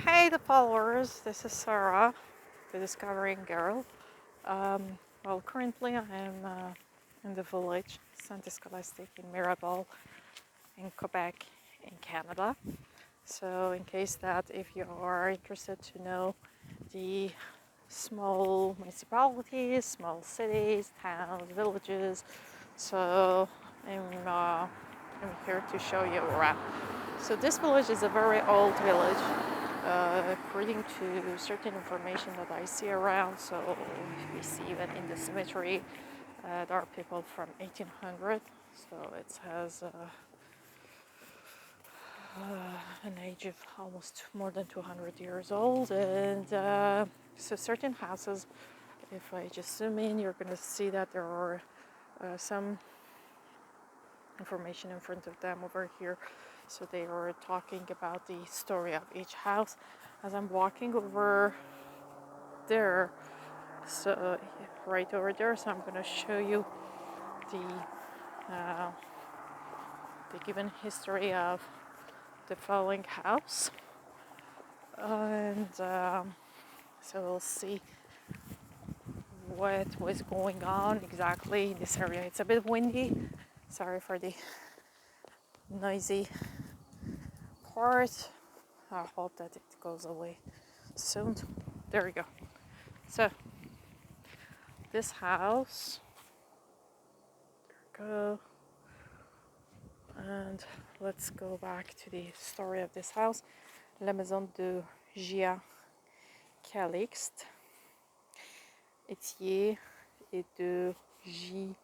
Hey, the followers, this is Sarah, the Discovering Girl. Currently I am in the village Sainte Scholastique in Mirabel in Quebec in Canada. So in case that if you are interested to know the small municipalities, small cities, towns, villages, so I'm here to show you around. So this village is a very old village, according to certain information that I see around. So we see even in the cemetery, there are people from 1800. So it has an age of almost more than 200 years old. And so certain houses, if I just zoom in, you're going to see that there are some information in front of them over here. So they are talking about the story of each house. As I'm walking over there, so right over there, so I'm going to show you uh, the given history of the following house, and so we'll see what was going on exactly in this area. It's a bit windy. Sorry for the noisy part. I hope that it goes away soon. There we go. So this house, go, and let's go back to the story of this house. La maison de Gia Calixte, Étier et de J.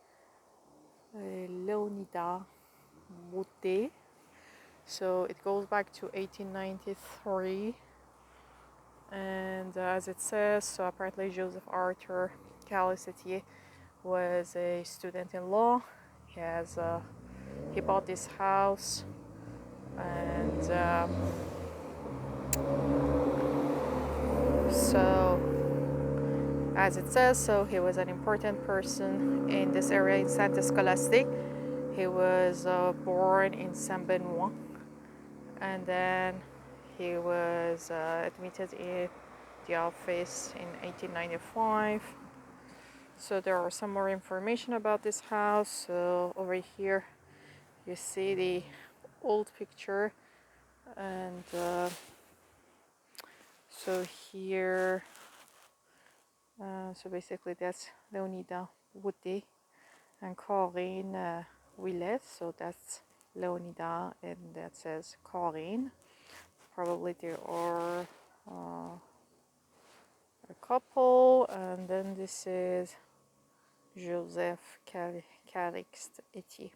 Leonida Moutet. So it goes back to 1893, and as it says, so apparently Joseph Arthur Calixte was a student in law. He bought this house, and so as it says, so he was an important person in this area in Sainte Scholastique. He was born in Saint-Benoît, and then he was admitted in the office in 1895. So there are some more information about this house. So over here you see the old picture, and so here so basically that's Leonida Woodé and Corinne Willet. So that's Leonida, and that says Corinne. Probably they are a couple. And then this is Joseph Calixte Etier.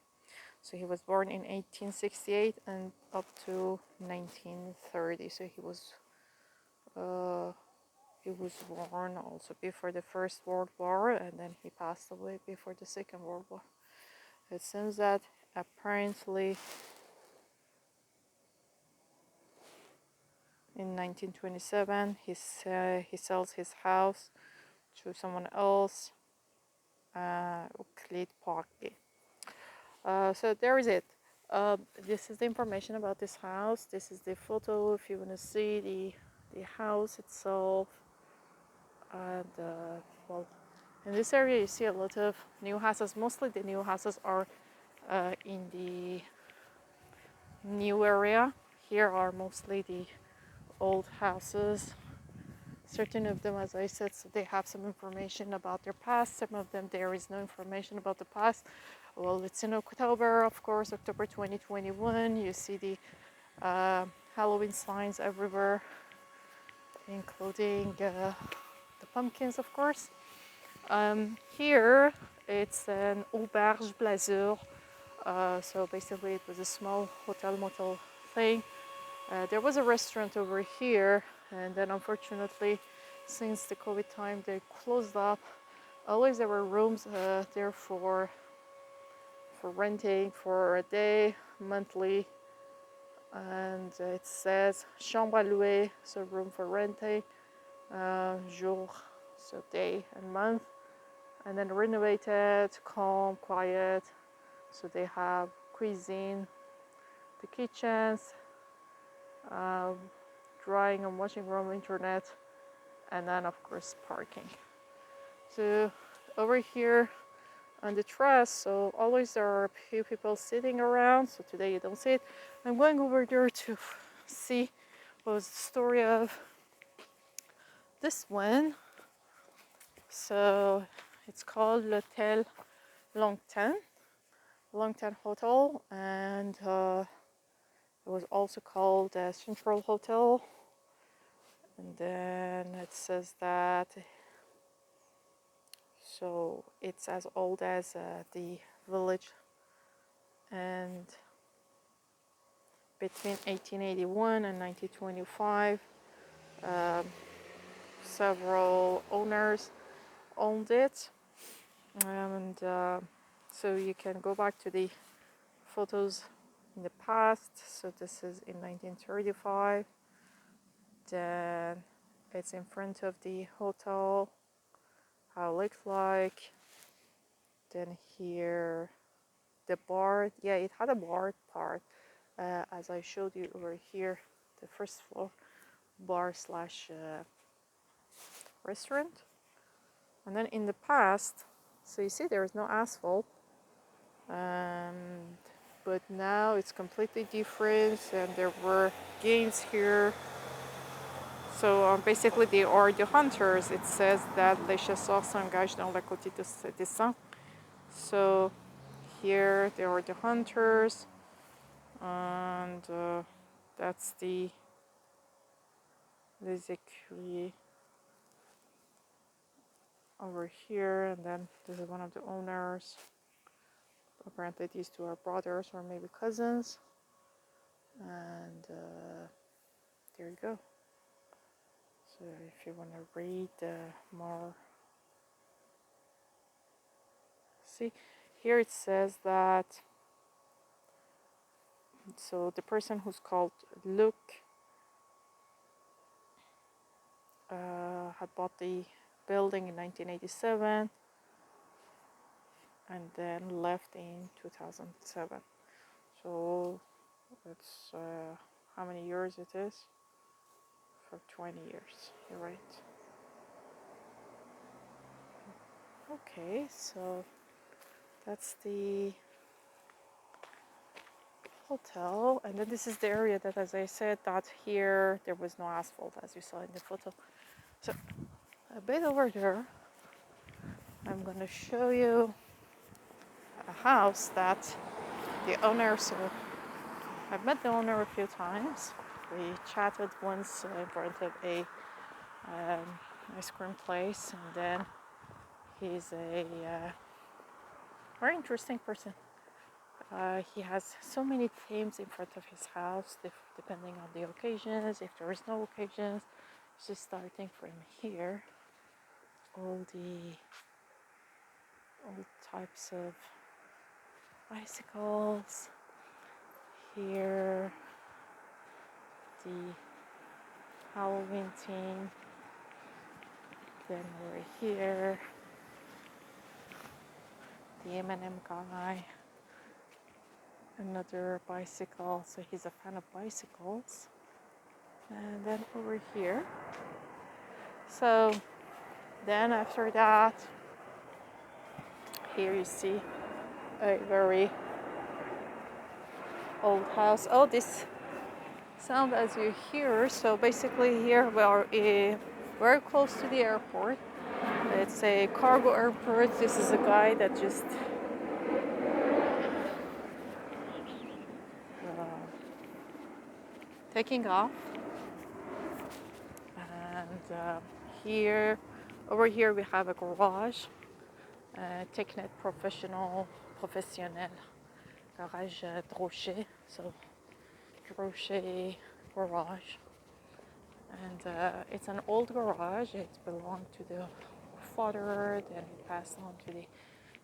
So he was born in 1868 and up to 1930. So he was born also before the First World War, and then he passed away before the Second World War. It seems that apparently in 1927 he sells his house to someone else, Euclid Park. So there is it. This is the information about this house. This is the photo if you want to see the house itself. And well, in this area you see a lot of new houses. Mostly the new houses are in the new area. Here are mostly the old houses. Certain of them, as I said, so they have some information about their past. Some of them there is no information about the past. Well, it's in October, of course, October 2021. You see the Halloween signs everywhere, including the pumpkins, of course. Here, it's an auberge blasure. So basically, it was a small hotel motel thing. There was a restaurant over here, and then unfortunately, since the COVID time, they closed up. Always there were rooms there for renting for a day, monthly, and it says chambre à louer, so room for renting, jour, so day and month, and then renovated, calm, quiet. So they have cuisine, the kitchens, drawing and watching from internet, and then of course parking. So over here on the terrace, so always there are a few people sitting around, so today you don't see it. I'm going over there to see what was the story of this one. So it's called L'Hôtel Longtan Hotel, and it was also called Central Hotel. And then it says that so it's as old as the village, and between 1881 and 1925 um, several owners owned it, and so you can go back to the photos in the past. So this is in 1935. Then it's in front of the hotel, how it looks like. Then here the bar, yeah, it had a bar part, as I showed you over here, the first floor, bar slash restaurant. And then in the past, so you see there is no asphalt, but now it's completely different, and there were games here. So basically they are the hunters. It says that les chasseurs s'engagent dans la côte des Saintes. So here they are the hunters, and that's the les écuries over here, and then this is one of the owners. Apparently these two are brothers or maybe cousins, and there you go. So if you want to read more, see here it says that so the person who's called Luc had bought the building in 1987 and then left in 2007. So it's how many years it is? For 20 years, you're right. Okay, so that's the hotel, and then this is the area that, as I said, that here there was no asphalt, as you saw in the photo. So a bit over there, I'm going to show you a house that the owner, so I've met the owner a few times. We chatted once in front of a ice cream place, and then he's a very interesting person. He has so many themes in front of his house, depending on the occasions. If there is no occasions, just starting from here, all types of bicycles. Here, the Halloween theme. Then over here, the M&M guy. Another bicycle, so he's a fan of bicycles. And then over here. So then after that, here you see a very old house. Oh, this sound as you hear. So basically here we are very close to the airport. It's a cargo airport. This is a guy that just taking off. And over here we have a garage, Technet Professionnel, garage Drochet, so Drochet garage. And it's an old garage. It belonged to the father, then it passed on to the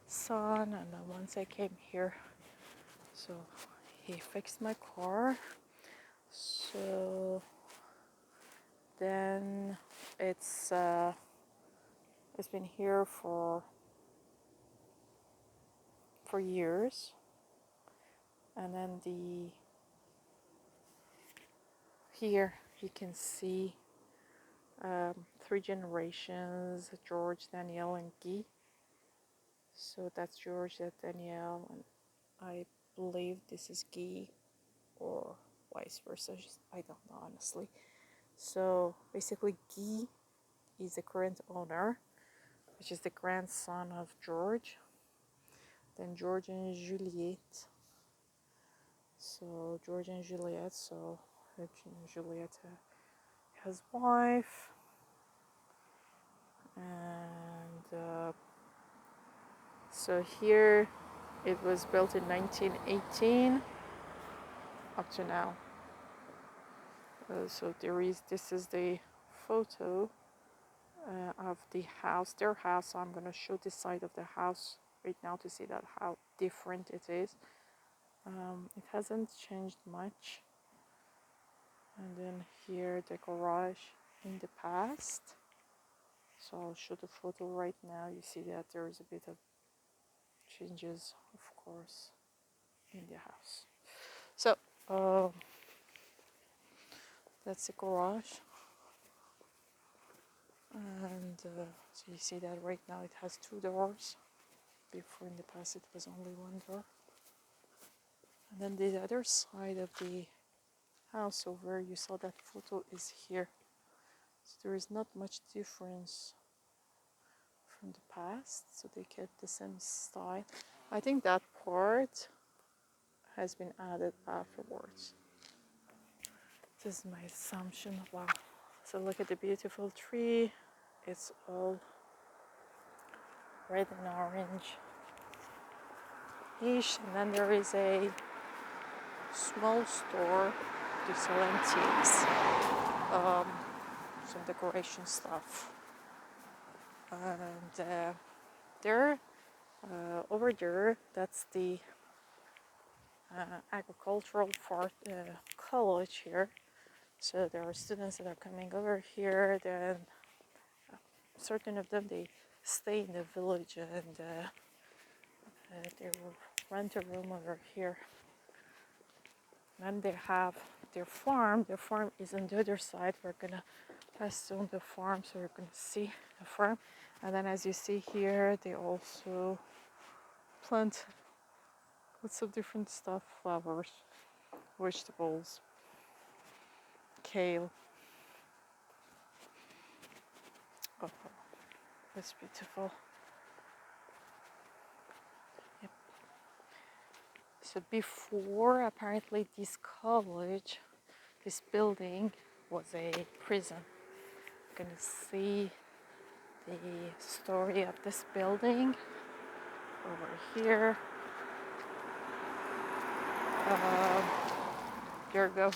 son, and then once I came here, so he fixed my car. So then it's been here for years, and then here you can see 3 generations, George, Danielle, and Guy. So that's George, that's Danielle, and I believe this is Guy, or vice versa. I don't know, honestly. So basically, Guy is the current owner, which is the grandson of George. Then George and Juliet. So George and Juliet. So Juliet has wife, and so here it was built in 1918 up to now. So this is the photo of the house, their house. So I'm gonna show this side of the house right now to see that how different it is. It hasn't changed much. And then here the garage in the past. So I'll show the photo right now. You see that there is a bit of changes, of course, in the house. So that's the garage. And so you see that right now it has 2 doors. Before in the past it was only 1 door. And then the other side of the house over, you saw that photo, is here. So there is not much difference from the past. So they kept the same style. I think that part has been added afterwards. This is my assumption. Wow. So look at the beautiful tree. It's all red and orange ish. And then there is a small store to sell antiques, some decoration stuff. And there, over there, that's the agricultural college here. So there are students that are coming over here. Then certain of them, they stay in the village, and they will rent a room over here. And they have their farm. Their farm is on the other side. We're gonna pass on the farm, so you're gonna see the farm. And then, as you see here, they also plant lots of different stuff: flowers, vegetables, kale. Oh, that's beautiful. Yep. So before, apparently, this college, this building was a prison. You're gonna see the story of this building over here. There we go.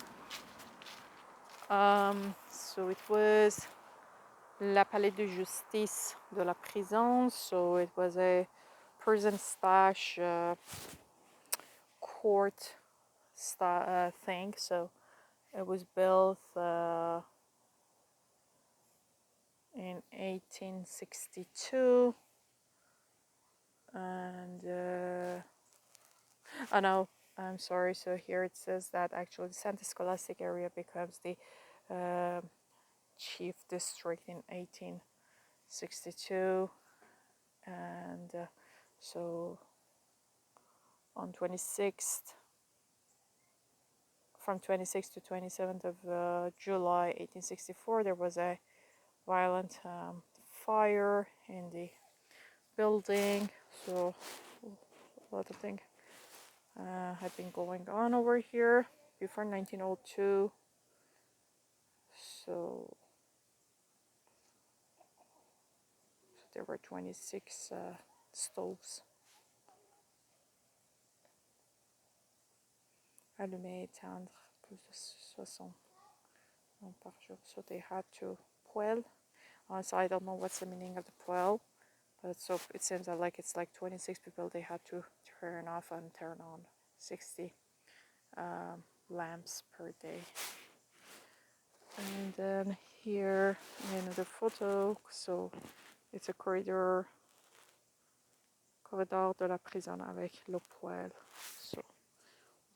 So it was la palais de justice de la prison. So it was a prison slash court thing. So it was built in 1862. And oh no, I'm sorry. So here it says that actually the Sainte Scholastique area becomes the chief district in 1862. And so on 26th, from 26th to 27th of July 1864, there was a violent fire in the building. So a lot of things had been going on over here before 1902. So there were 26 stoves. Allumés, éteindre, plus de 60 par jour. So they had to poêle. So I don't know what's the meaning of the poêle, but so it seems that it's like 26 people. They had to turn off and turn on 60 lamps per day. And then here another photo. So it's a corridor de la prison avec le poêle. So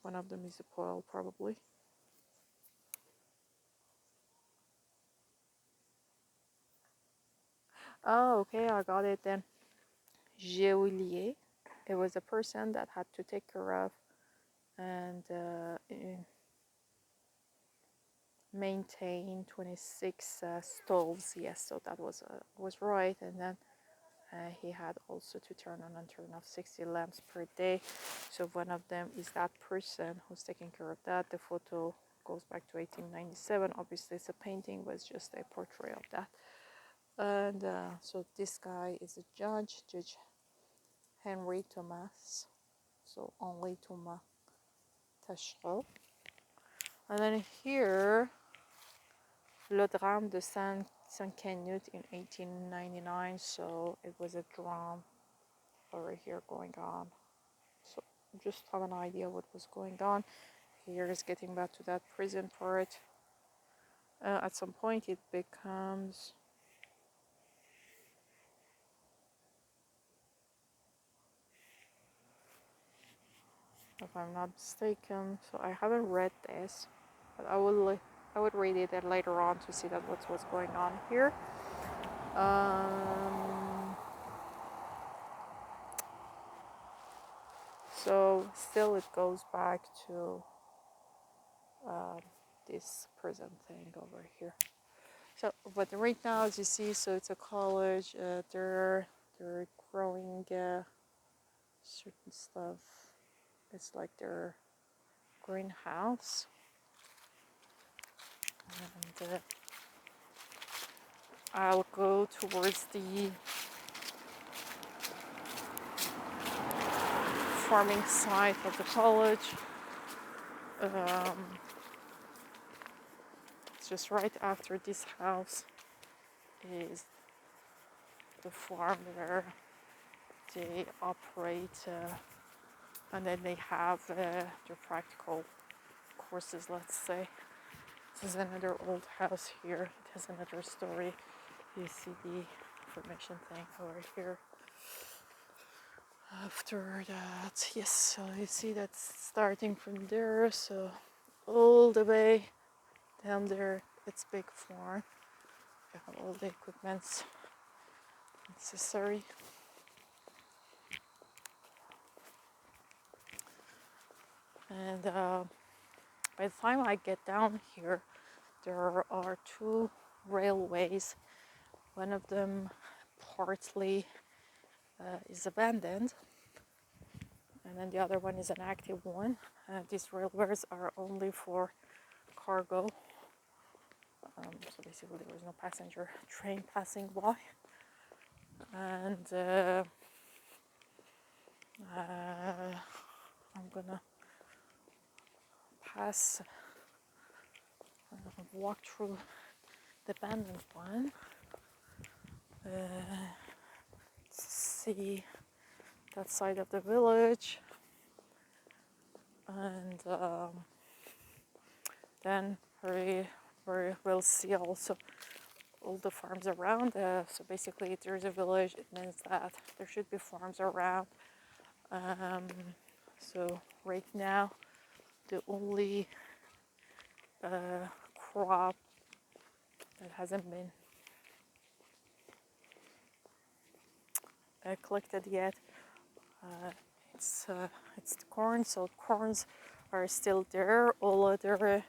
one of them is the poêle, probably. Oh, okay, I got it then. Geolier. It was a person that had to take care of and maintain 26 stalls. Yes, so that was right. And then he had also to turn on and turn off 60 lamps per day. So one of them is that person who's taking care of that. The photo goes back to 1897. Obviously, it's a painting, but it's just a portrait of that. And so this guy is a judge, Judge Henry Thomas. So Henri Thomas Taschereau. And then here, Le Drame de Saint-Canute in 1899. So it was a drama over here going on. So just have an idea what was going on. Here is getting back to that prison part. At some point it becomes, if I'm not mistaken, so I haven't read this, but I would read it later on to see that what's going on here. So still it goes back to this prison thing over here. So, but right now, as you see, so it's a college. They're growing certain stuff. It's like their greenhouse, and I'll go towards the farming side of the college. It's just right after this house is the farm where they operate, and then they have their practical courses, let's say. This is another old house here. It has another story. You see the information thing over here. After that, yes, so you see that's starting from there, so all the way down there, it's big farm. You have all the equipments necessary. And by the time I get down here, there are two railways. One of them partly is abandoned, and then the other one is an active one. These railways are only for cargo. So basically there was no passenger train passing by. And I'm gonna walk through the abandoned one. See that side of the village, and then we'll see also all the farms around. So basically, if there's a village, it means that there should be farms around. So right now, the only crop that hasn't been collected yet, it's the corn. So corns are still there. All other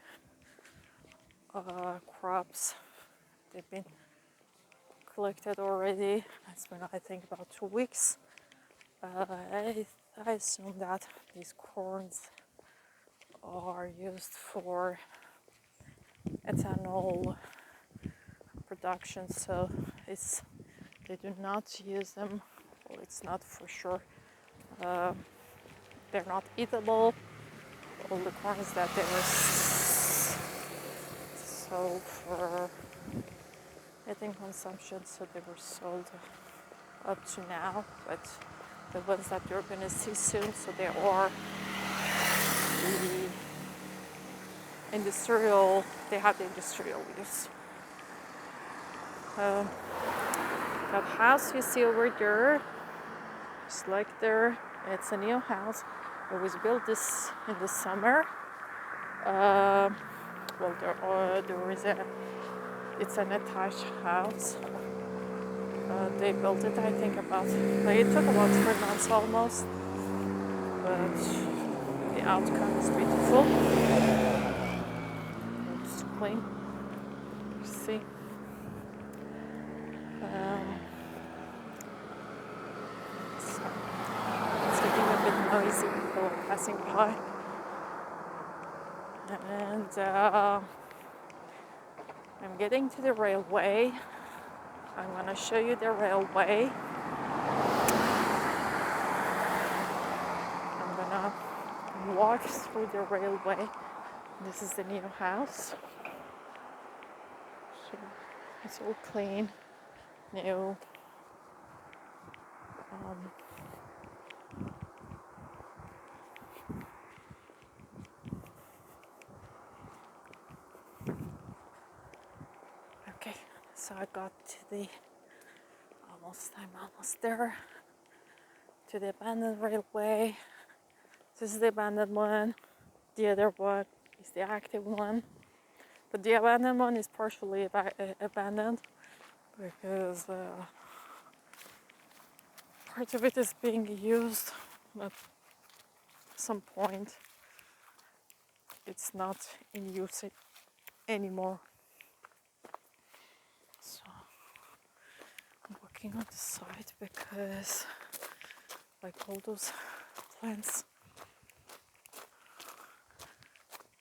crops, they've been collected already. It's been, I think, about 2 weeks. I assume that these corns are used for ethanol production, so they do not use them. Well, it's not for sure. They're not eatable. All the corns that they were sold for eating consumption, so they were sold up to now, but the ones that you're going to see soon, so they are the industrial, they have the industrial use. That house you see over there, just like there, it's a new house. It was built in the summer. Well, it's an attached house. They built it, I think, about, like, it took about 3 months almost, but the outcome is beautiful. It's clean, you see. So it's getting a bit noisy, people are passing by. And I'm getting to the railway. I'm gonna show you the railway. I'm gonna walk through the railway. This is the new house. So it's all clean, new. Okay, so I got to the I'm almost there, to the abandoned railway. This is the abandoned one. The other one is the active one. But the abandoned one is partially abandoned because part of it is being used at some point. It's not in use anymore. So I'm walking on the side because, like all those plants,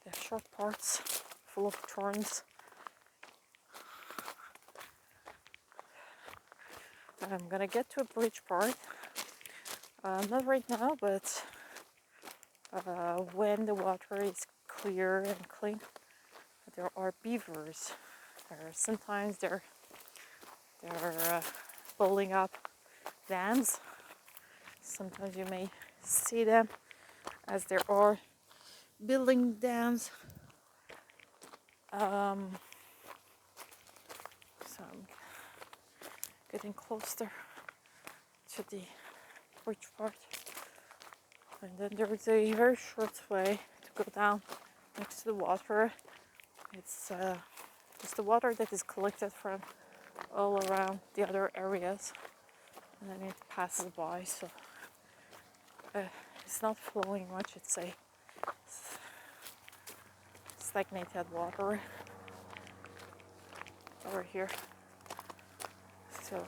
they're short parts full of thorns. I'm gonna get to a bridge part, not right now, but when the water is clear and clean. There are beavers. Sometimes they're building up dams. Sometimes you may see them as they are building dams. So I'm getting closer to the bridge part. And then there is a very short way to go down next to the water. It's the water that is collected from all around the other areas, and then it passes by, so it's not flowing much. It's a stagnated water over here. So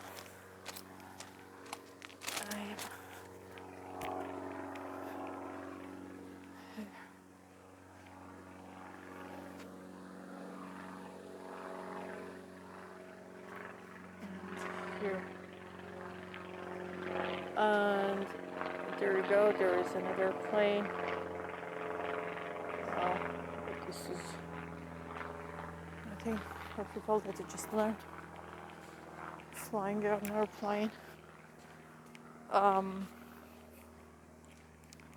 here, and there you go. There is another plane. This is, I think, for people that just learn flying an airplane.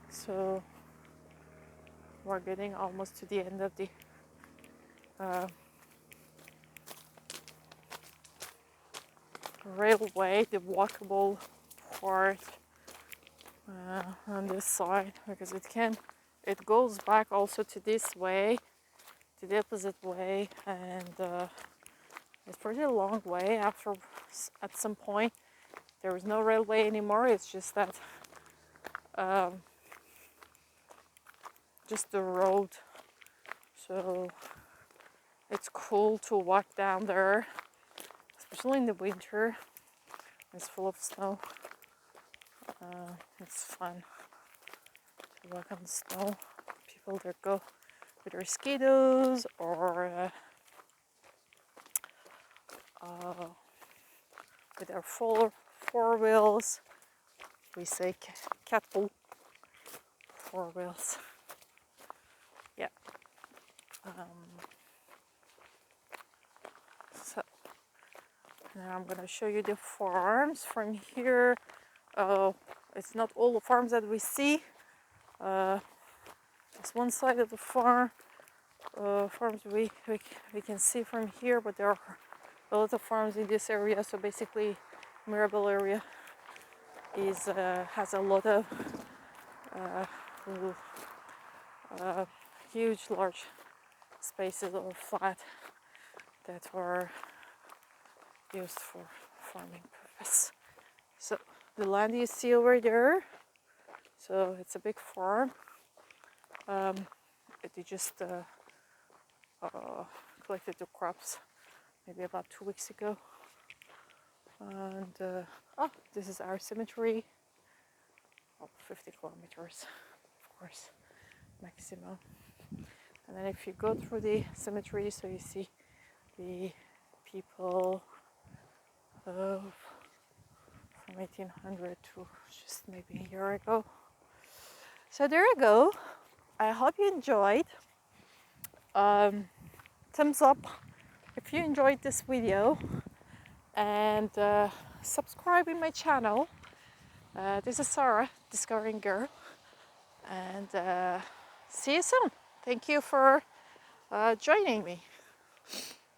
So we're getting almost to the end of the railway, the walkable part on this side, because it goes back also to this way, to the opposite way, and it's pretty a long way. At some point there is no railway anymore. It's just that just the road. So it's cool to walk down there, especially in the winter. It's full of snow. It's fun to walk on the snow. People that go with their skidos or with their four wheels. We say cat pull, 4 wheels. Yeah. So now I'm gonna show you the farms from here. It's not all the farms that we see. It's one side of the farms we can see from here, but there are a lot of farms in this area. So basically, Mirabel area has a lot of huge, large spaces of flat that were used for farming Yes. So the land you see over there, so it's a big farm. They just collected the crops maybe about 2 weeks ago. And oh, this is our cemetery. Oh, 50 kilometers, of course, maximum. And then if you go through the cemetery, so you see the people from 1800 to just maybe a year ago. So there you go. I hope you enjoyed. Thumbs up if you enjoyed this video, and subscribe in my channel. This is Sarah, Discovering Girl, and see you soon. Thank you for joining me.